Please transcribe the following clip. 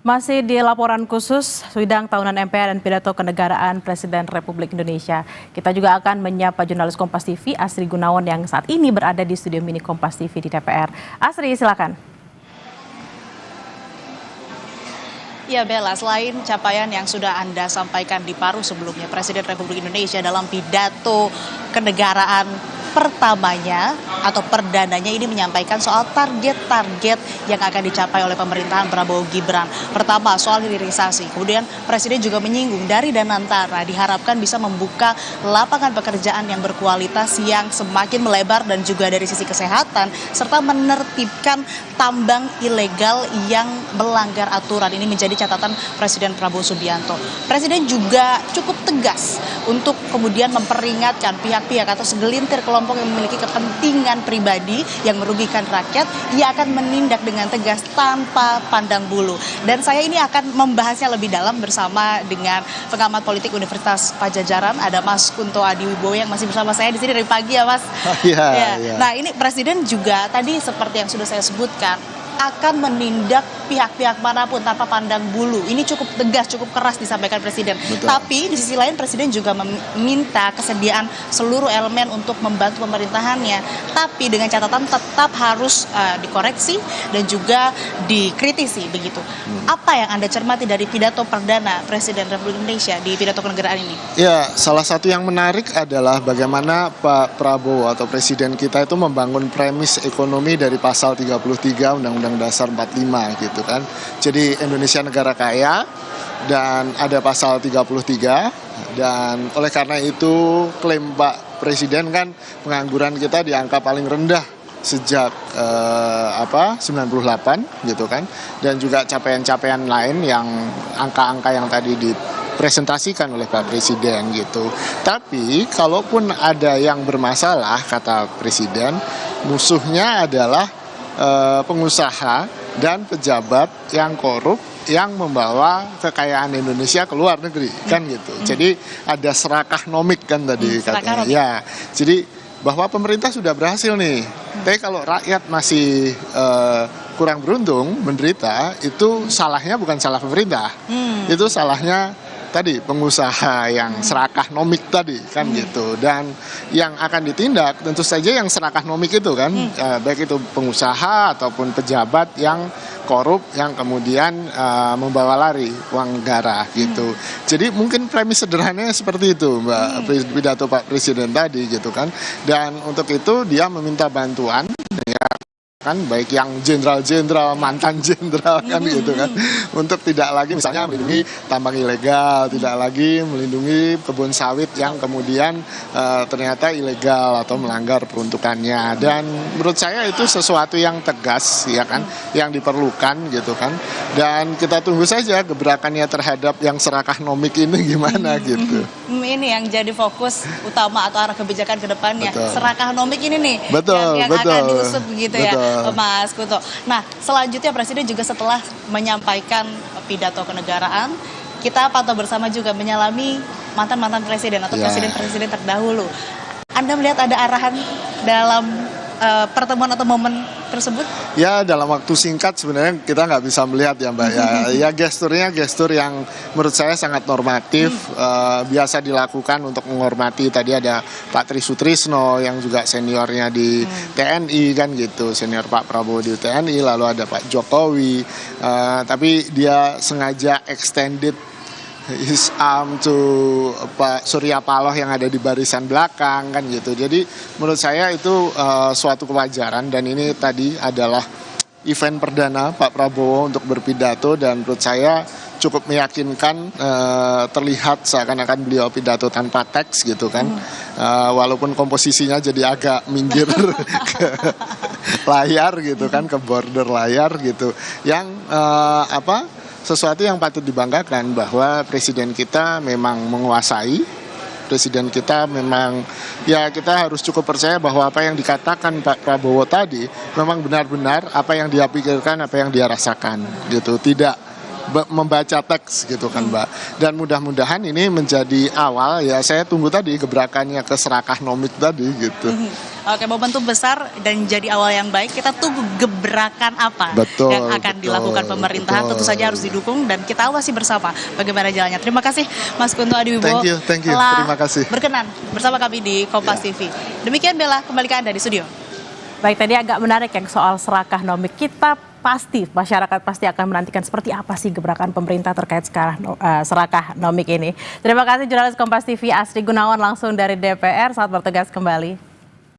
Masih di laporan khusus sidang tahunan MPR dan pidato kenegaraan Presiden Republik Indonesia. Kita juga akan menyapa jurnalis Kompas TV Asri Gunawan yang saat ini berada di studio mini Kompas TV di DPR. Asri, silakan. Ya Bella, selain capaian yang sudah Anda sampaikan di paruh sebelumnya, Presiden Republik Indonesia dalam pidato kenegaraan pertamanya atau perdananya ini menyampaikan soal target-target yang akan dicapai oleh pemerintahan Prabowo Gibran. Pertama, soal hilirisasi. Kemudian Presiden juga menyinggung dari Danantara diharapkan bisa membuka lapangan pekerjaan yang berkualitas yang semakin melebar dan juga dari sisi kesehatan serta menertibkan tambang ilegal yang melanggar aturan. Ini menjadi catatan Presiden Prabowo Subianto. Presiden juga cukup tegas untuk kemudian memperingatkan pihak-pihak atau segelintir kelompok yang memiliki kepentingan pribadi yang merugikan rakyat, ia akan menindak dengan tegas tanpa pandang bulu. Dan saya ini akan membahasnya lebih dalam bersama dengan pengamat politik Universitas Padjadjaran, ada Mas Kunto Adiwibowo yang masih bersama saya di sini dari pagi ya Mas. Iya. Nah ini Presiden juga tadi seperti yang sudah saya sebutkan akan menindak pihak-pihak manapun tanpa pandang bulu. Ini cukup tegas, cukup keras disampaikan Presiden. Betul. Tapi di sisi lain Presiden juga meminta kesediaan seluruh elemen untuk membantu pemerintahannya. Tapi dengan catatan tetap harus dikoreksi dan juga dikritisi begitu. Apa yang Anda cermati dari pidato perdana Presiden Republik Indonesia di pidato kenegaraan ini? Ya, salah satu yang menarik adalah bagaimana Pak Prabowo atau Presiden kita itu membangun premis ekonomi dari pasal 33 Undang-Undang Dasar 45 gitu kan. Jadi Indonesia negara kaya dan ada pasal 33 dan oleh karena itu klaim Pak Presiden kan pengangguran kita di angka paling rendah sejak 98 gitu kan, dan juga capaian-capaian lain yang angka-angka yang tadi dipresentasikan oleh Pak Presiden gitu. Tapi kalaupun ada yang bermasalah kata Presiden, musuhnya adalah pengusaha dan pejabat yang korup yang membawa kekayaan Indonesia ke luar negeri kan gitu. Jadi ada serakah nomik kan tadi katanya. Ya, jadi bahwa pemerintah sudah berhasil nih. Tapi kalau rakyat masih kurang beruntung menderita, itu salahnya bukan salah pemerintah. Itu salahnya tadi pengusaha yang serakah nomik tadi kan gitu. Dan yang akan ditindak tentu saja yang serakah nomik itu kan, baik itu pengusaha ataupun pejabat yang korup yang kemudian membawa lari uang negara gitu. Jadi mungkin premis sederhananya seperti itu Mbak, pidato Pak Presiden tadi gitu kan. Dan untuk itu dia meminta bantuan ya kan, baik yang jenderal-jenderal, mantan jenderal kan gitu kan, untuk tidak lagi misalnya melindungi tambang ilegal, tidak lagi melindungi kebun sawit yang kemudian ternyata ilegal atau melanggar peruntukannya. Dan menurut saya itu sesuatu yang tegas ya kan, yang diperlukan gitu kan. Dan kita tunggu saja gebrakannya terhadap yang serakah nomik ini gimana gitu. Ini yang jadi fokus utama atau arah kebijakan ke depannya. Betul. Serakah nomik ini nih yang betul. akan diusut begitu ya Mas Kunto. Nah, selanjutnya Presiden juga setelah menyampaikan pidato kenegaraan, kita pantau bersama juga menyalami mantan-mantan presiden atau presiden-presiden terdahulu. Anda melihat ada arahan dalam pertemuan atau momen tersebut? Ya, dalam waktu singkat sebenarnya kita nggak bisa melihat ya Mbak. Ya gesturnya gestur yang menurut saya sangat normatif, biasa dilakukan untuk menghormati. Tadi ada Pak Tri Sutrisno yang juga seniornya di TNI kan gitu, senior Pak Prabowo di TNI, lalu ada Pak Jokowi, tapi dia sengaja extended his arm to Pak Surya Paloh yang ada di barisan belakang kan gitu. Jadi menurut saya itu suatu kewajaran, dan ini tadi adalah event perdana Pak Prabowo untuk berpidato, dan menurut saya cukup meyakinkan, terlihat seakan-akan beliau pidato tanpa teks gitu kan. Walaupun komposisinya jadi agak minggir ke layar gitu kan, ke border layar gitu. Yang sesuatu yang patut dibanggakan bahwa presiden kita memang menguasai, presiden kita memang, ya kita harus cukup percaya bahwa apa yang dikatakan Pak Prabowo tadi memang benar-benar apa yang dia pikirkan, apa yang dia rasakan gitu. Tidak membaca teks gitu kan Mbak. Dan mudah-mudahan ini menjadi awal, ya saya tunggu tadi gebrakannya ke serakah nomik tadi gitu. Oke, momentum besar dan jadi awal yang baik. Kita tunggu gebrakan apa Betul, yang akan dilakukan pemerintahan. Tentu saja harus didukung dan kita awasi bersama bagaimana jalannya. Terima kasih Mas Kunto Adiwibowo Thank you. telah Terima kasih. berkenan bersama kami di Kompas TV. Demikian Bella, kembali ke Anda di studio. Baik, tadi agak menarik yang soal serakah nomik. Kita masyarakat pasti akan menantikan seperti apa sih gebrakan pemerintah terkait serakah nomik ini. Terima kasih jurnalis Kompas TV Asri Gunawan langsung dari DPR. Selamat bertugas kembali.